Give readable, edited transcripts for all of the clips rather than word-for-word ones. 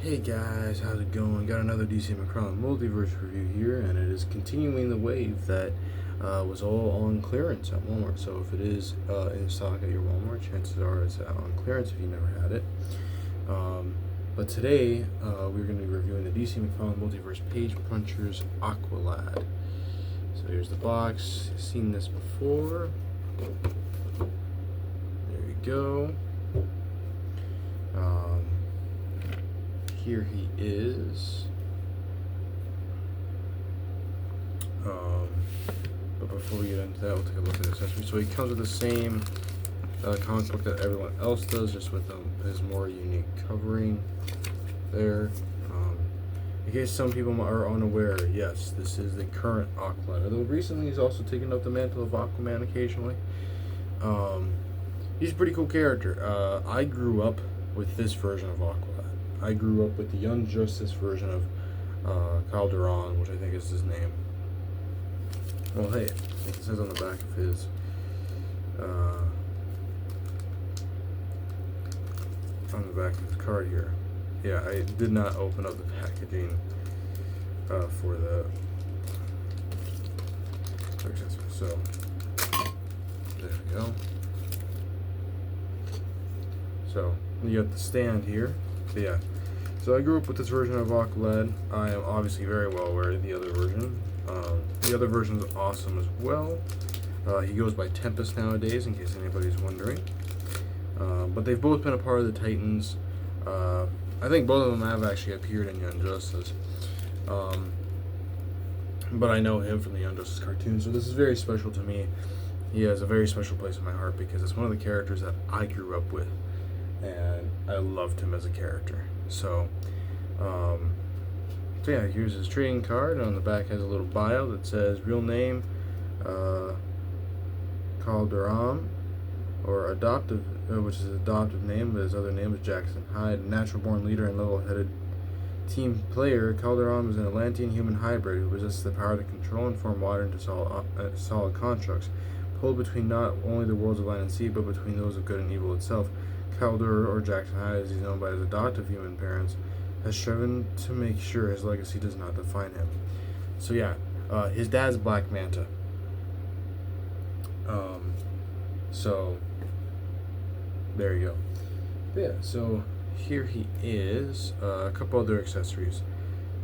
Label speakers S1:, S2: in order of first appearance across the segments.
S1: Hey guys, how's it going? Got another DC Mcfarlane multiverse review here, and it is continuing the wave that was all on clearance at Walmart. So if it is in stock at your Walmart, chances are it's on clearance if you never had it. But today we're going to be reviewing the DC Mcfarlane multiverse Page Punchers Aqualad. So here's the box. You've seen this before. There you go. Here he is. But before we get into that, we'll take a look at the accessories. So he comes with the same comic book that everyone else does, just with his more unique covering there. In case some people are unaware, yes, this is the current Aqualad. Although recently he's also taken up the mantle of Aquaman occasionally. He's a pretty cool character. I grew up with this version of Aqualad. I grew up with the Young Justice version of Calderon, which I think is his name. Well, hey, I think it says on the back of his card here. Yeah, I did not open up the packaging for the accessory. So there we go. So you got the stand here. But yeah, so I grew up with this version of Aqualad. I am obviously very well aware of the other version. The other version is awesome as well. He goes by Tempest nowadays, in case anybody's wondering. But they've both been a part of the Titans. I think both of them have actually appeared in Young Justice. But I know him from the Young Justice cartoon, so this is very special to me. He has a very special place in my heart because it's one of the characters that I grew up with, and I loved him as a character. So yeah, here's his trading card, and on the back has a little bio that says real name Calderon, or adoptive, which is his adoptive name, but his other name is Jackson Hyde. Natural born leader and level-headed team player, Calderon was an Atlantean human hybrid who possesses the power to control and form water into solid constructs, pulled between not only the worlds of land and sea, but between those of good and evil itself. Calder, or Jackson Hyde, as he's known by his adoptive human parents, has striven to make sure his legacy does not define him. So yeah, his dad's Black Manta. So there you go. But yeah, so here he is. A couple other accessories.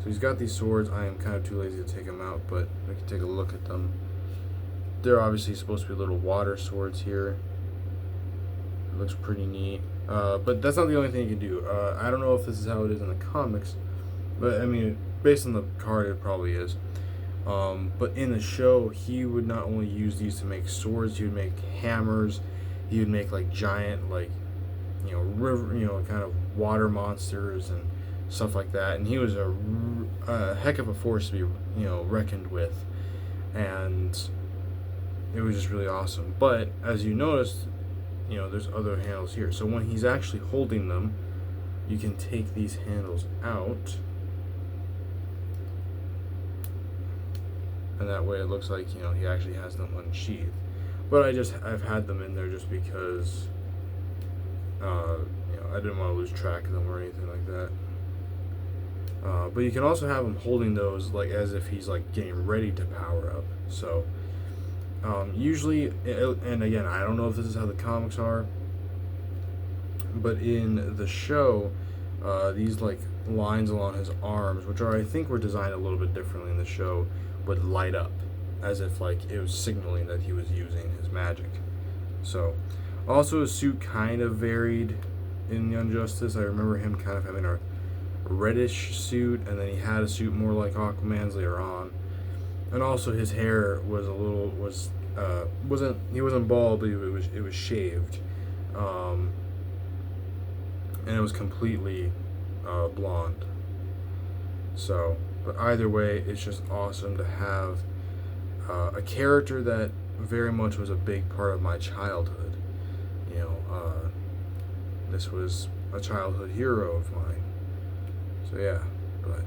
S1: So he's got these swords. I am kind of too lazy to take them out, but we can take a look at them. They're obviously supposed to be little water swords here. It looks pretty neat. But that's not the only thing you can do. I don't know if this is how it is in the comics, but I mean, based on the card, it probably is. But in the show, he would not only use these to make swords, he would make hammers, he would make like giant, like, river, kind of water monsters and stuff like that. And he was a heck of a force to be, reckoned with. And it was just really awesome. But as you noticed, there's other handles here. So when he's actually holding them, you can take these handles out. And that way it looks like, he actually has them unsheathed. But I've had them in there just because, I didn't want to lose track of them or anything like that. But you can also have him holding those like as if he's like getting ready to power up. So usually, and again, I don't know if this is how the comics are, but in the show, these like lines along his arms, which I think were designed a little bit differently in the show, would light up as if like it was signaling that he was using his magic. So also his suit kind of varied in Young Justice. I remember him kind of having a reddish suit, and then he had a suit more like Aquaman's later on. And also his hair was wasn't bald, but it was shaved, and it was completely blonde. So, but either way, it's just awesome to have a character that very much was a big part of my childhood. This was a childhood hero of mine. So yeah, but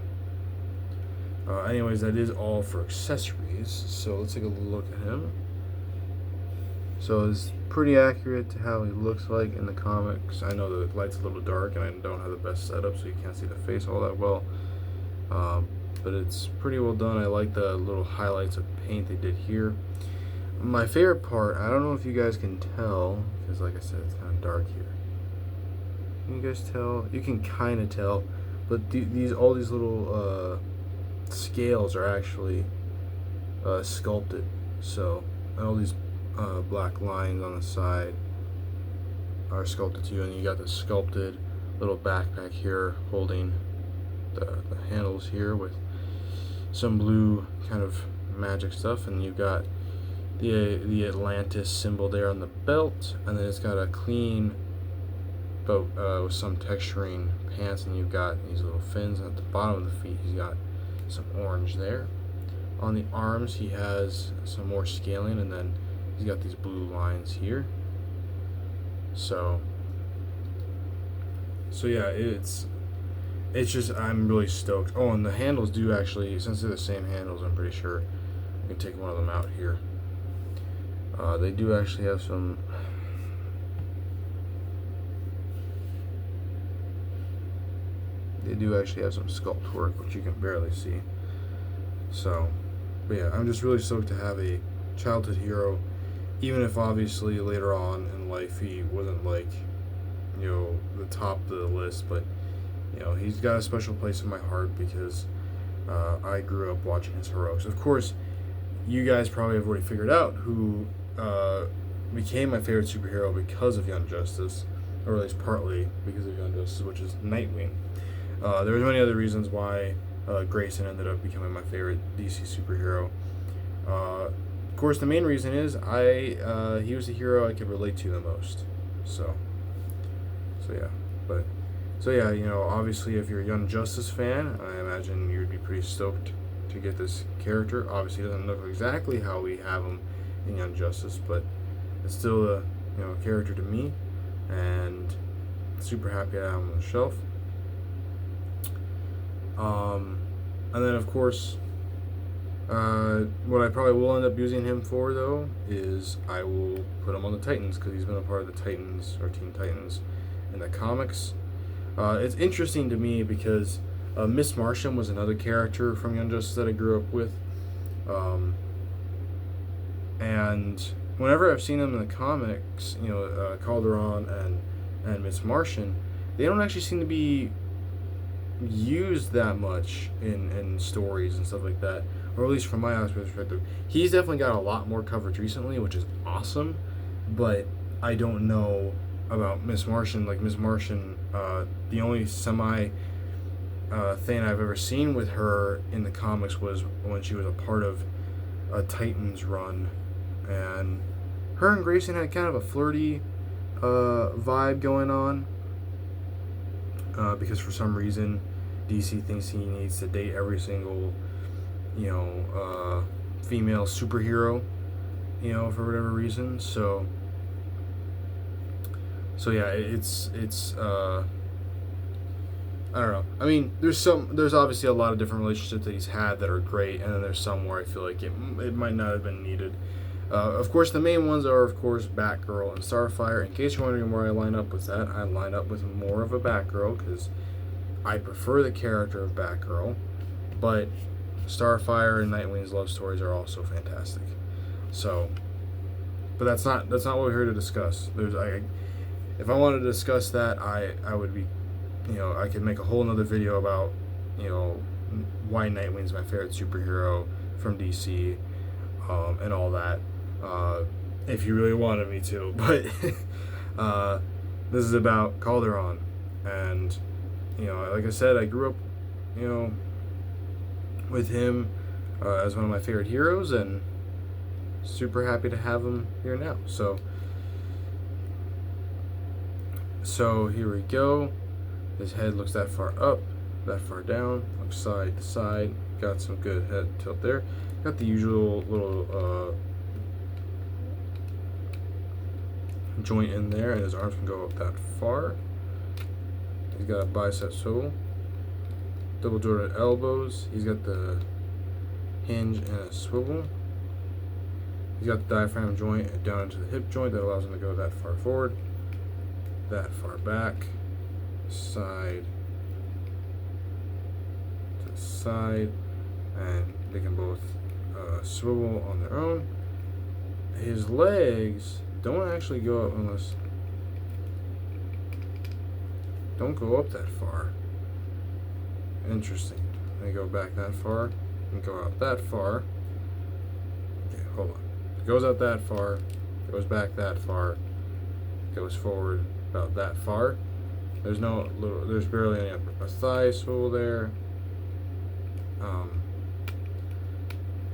S1: anyways, that is all for accessories. So let's take a look at him. So it's pretty accurate to how he looks like in the comics. I know the light's a little dark and I don't have the best setup, so you can't see the face all that well. But it's pretty well done. I like the little highlights of paint they did here. My favorite part, I don't know if you guys can tell, because like I said, it's kind of dark here. Can you guys tell? You can kind of tell, but all these little scales are actually sculpted. So, and all these black lines on the side are sculpted too, and you got the sculpted little backpack here holding the handles here with some blue kind of magic stuff, and you've got the Atlantis symbol there on the belt, and then it's got a clean but with some texturing pants, and you've got these little fins, and at the bottom of the feet he's got some orange there. On the arms he has some more scaling, and then he's got these blue lines here. So yeah, it's just, I'm really stoked. Oh, and the handles do actually, since they're the same handles, I'm pretty sure I can take one of them out here. They do actually have some sculpt work, which you can barely see. So, but yeah, I'm just really stoked to have a childhood hero, even if obviously later on in life he wasn't like, you know, the top of the list, but you know, he's got a special place in my heart because I grew up watching his heroics. Of course, you guys probably have already figured out who became my favorite superhero because of Young Justice, or at least partly because of Young Justice, which is Nightwing. There were many other reasons why Grayson ended up becoming my favorite DC superhero. Of course, the main reason is he was the hero I could relate to the most. So yeah, you know, obviously if you're a Young Justice fan, I imagine you'd be pretty stoked to get this character. Obviously, it doesn't look exactly how we have him in Young Justice, but it's still a, you know, character to me, and super happy to have him on the shelf. And then of course, what I probably will end up using him for though is I will put him on the Titans, because he's been a part of the Titans, or Teen Titans, in the comics. It's interesting to me because Miss Martian was another character from Young Justice that I grew up with. And whenever I've seen them in the comics, you know, Calderon and Miss Martian, they don't actually seem to be used that much in stories and stuff like that, or at least from my perspective. He's definitely got a lot more coverage recently, which is awesome, but I don't know about Miss Martian. Like Miss Martian, the only thing I've ever seen with her in the comics was when she was a part of a Titans run, and her and Grayson had kind of a flirty vibe going on, because for some reason DC thinks he needs to date every single, you know, female superhero, you know, for whatever reason. So yeah, it's I don't know. I mean, there's obviously a lot of different relationships that he's had that are great, and then there's some where I feel like it might not have been needed. Of course, the main ones are, of course, Batgirl and Starfire. In case you're wondering where I line up with that, I line up with more of a Batgirl because I prefer the character of Batgirl, but Starfire and Nightwing's love stories are also fantastic. So, but that's not what we're here to discuss. If I wanted to discuss that, I would be, you know, I could make a whole nother video about, you know, why Nightwing's my favorite superhero from DC, and all that, if you really wanted me to. But this is about Calderon, and, you know, like I said, I grew up, you know, with him as one of my favorite heroes, and super happy to have him here now. So here we go. His head looks that far up, that far down, looks side to side. Got some good head tilt there. Got the usual little joint in there, and his arms can go up that far. He's got a bicep swivel, double jointed elbows. He's got the hinge and a swivel. He's got the diaphragm joint down into the hip joint that allows him to go that far forward, that far back, side to side, and they can both swivel on their own. His legs don't actually go up unless... don't go up that far. Interesting. They go back that far and go out that far. Okay, hold on. It goes out that far, goes back that far, goes forward about that far. There's barely any a thigh swivel there.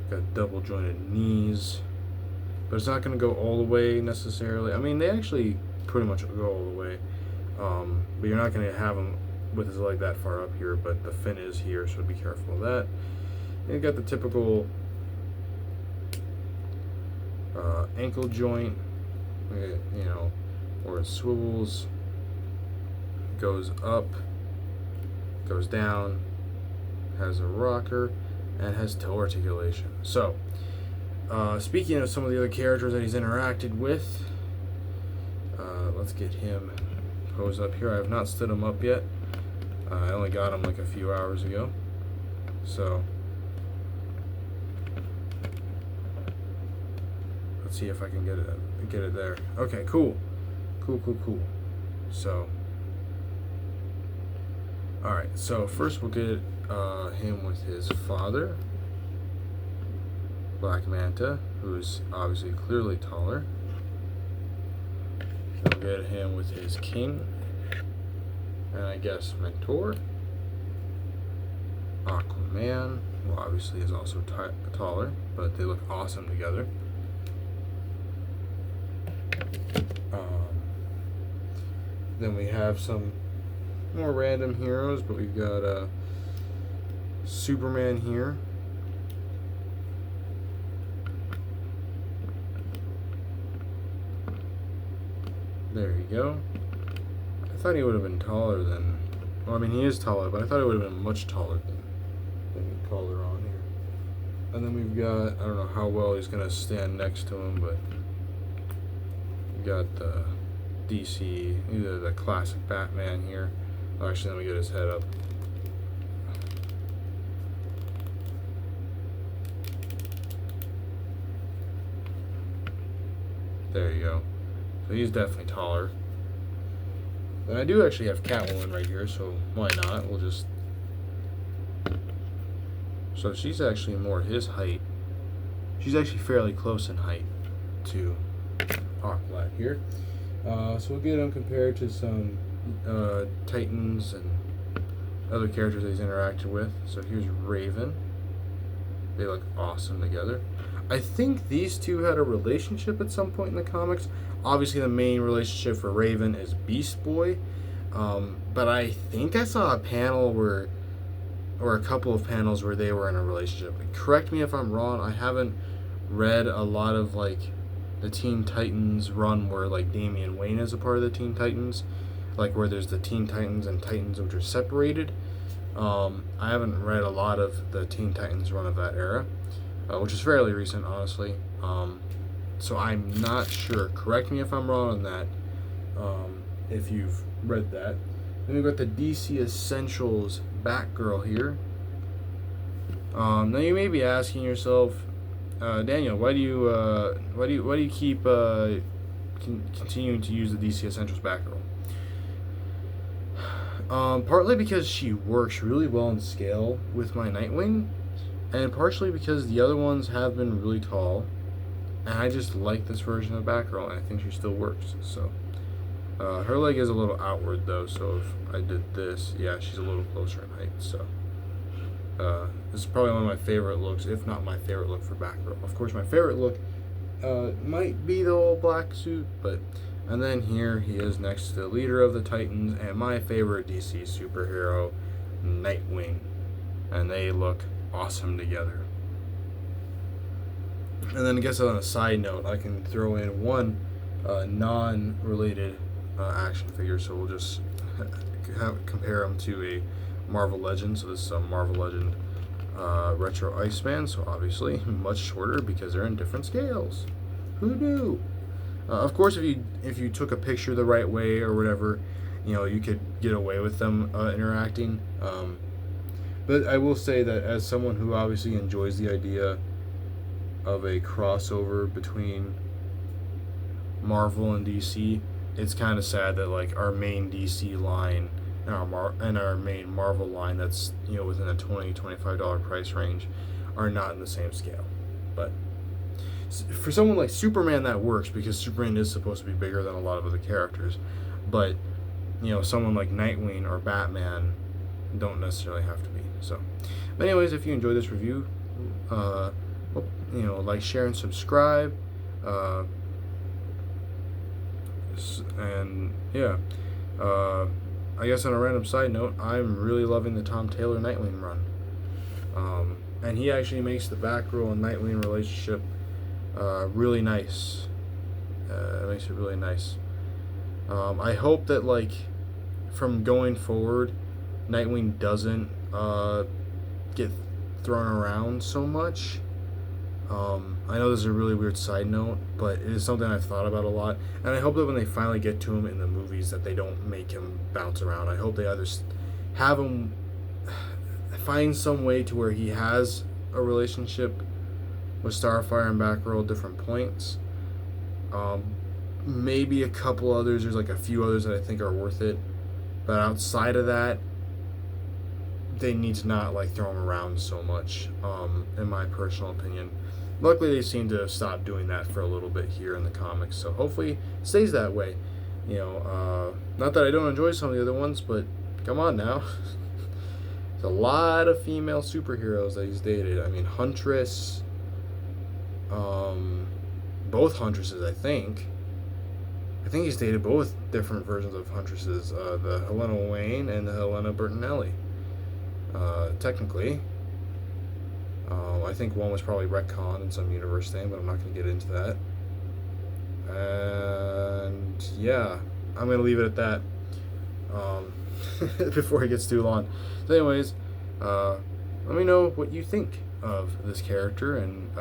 S1: Got double jointed knees, but it's not going to go all the way necessarily. I mean, they actually pretty much go all the way, but you're not going to have him with his leg that far up here, but the fin is here, so be careful of that. And you got the typical ankle joint, you know, where it swivels, goes up, goes down, has a rocker, and has toe articulation. So, speaking of some of the other characters that he's interacted with, let's get him posed up here. I have not stood him up yet. I only got him like a few hours ago. So, let's see if I can get it there. Okay, cool. Cool. So, alright, so first we'll get him with his father, Black Manta, who's obviously clearly taller. We'll get him with his king, and I guess mentor, Aquaman, who obviously is also taller, but they look awesome together. Then we have some more random heroes, but we've got Superman here. There you go. I thought he would have been taller than... well, I mean, he is taller, but I thought he would have been much taller than the color on here. And then we've got... I don't know how well he's going to stand next to him, but... we've got the DC... either the classic Batman here. Oh, actually, let me get his head up. There you go. So he's definitely taller. And I do actually have Catwoman right here, so why not? We'll just... so she's actually more his height. She's actually fairly close in height to Aqualad here. So we'll get him compared to some Titans and other characters that he's interacted with. So here's Raven. They look awesome together. I think these two had a relationship at some point in the comics. Obviously, the main relationship for Raven is Beast Boy. But I think I saw a panel where, or a couple of panels where they were in a relationship. Correct me if I'm wrong. I haven't read a lot of like the Teen Titans run where like Damian Wayne is a part of the Teen Titans, like where there's the Teen Titans and Titans which are separated. I haven't read a lot of the Teen Titans run of that era, which is fairly recent, honestly. So I'm not sure. Correct me if I'm wrong on that, if you've read that. Then we've got the DC Essentials Batgirl here. Now you may be asking yourself, Daniel, why do you keep continuing to use the DC Essentials Batgirl? Partly because she works really well in scale with my Nightwing, and partially because the other ones have been really tall, and I just like this version of Batgirl, and I think she still works. So her leg is a little outward though, so if I did this, yeah, she's a little closer in height. So this is probably one of my favorite looks, if not my favorite look for Batgirl. Of course, my favorite look might be the old black suit, but... and then here he is next to the leader of the Titans and my favorite DC superhero, Nightwing. And they look awesome together. And then I guess on a side note, I can throw in one non-related action figure. So we'll just compare them to a Marvel Legend. So this is a Marvel Legend Retro Iceman, so obviously much shorter because they're in different scales. Who knew? Of course, if you took a picture the right way or whatever, you could get away with them interacting. But I will say that as someone who obviously enjoys the idea of a crossover between Marvel and DC, it's kind of sad that like our main DC line and our main Marvel line that's within a $20-$25 price range are not in the same scale. But for someone like Superman, that works because Superman is supposed to be bigger than a lot of other characters. But someone like Nightwing or Batman don't necessarily have to be. So, but anyways, if you enjoyed this review, like, share, and subscribe. And yeah, I guess on a random side note, I'm really loving the Tom Taylor Nightwing run. And he actually makes the Batgirl and Nightwing relationship really nice. It makes it really nice. I hope that, like, from going forward, Nightwing doesn't get thrown around so much. I know this is a really weird side note, but it is something I've thought about a lot, and I hope that when they finally get to him in the movies that they don't make him bounce around. I hope they either have him find some way to where he has a relationship with Starfire and Batgirl at different points. Maybe a couple others. There's like a few others that I think are worth it, but outside of that, they need to not like throw him around so much, in my personal opinion. Luckily, they seem to have stopped doing that for a little bit here in the comics, so hopefully it stays that way. Not that I don't enjoy some of the other ones, but come on now. There's a lot of female superheroes that he's dated. I mean, Huntress, both Huntresses, I think. I think he's dated both different versions of Huntresses, the Helena Wayne and the Helena Bertinelli. Technically. I think one was probably retconned in some universe thing, but I'm not going to get into that. And yeah, I'm going to leave it at that before it gets too long. So anyways, let me know what you think of this character and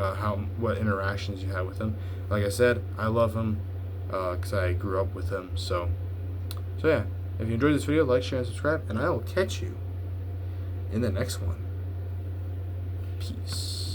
S1: what interactions you had with him. Like I said, I love him because I grew up with him. So yeah, if you enjoyed this video, like, share, and subscribe, and I will catch you in the next one. Peace.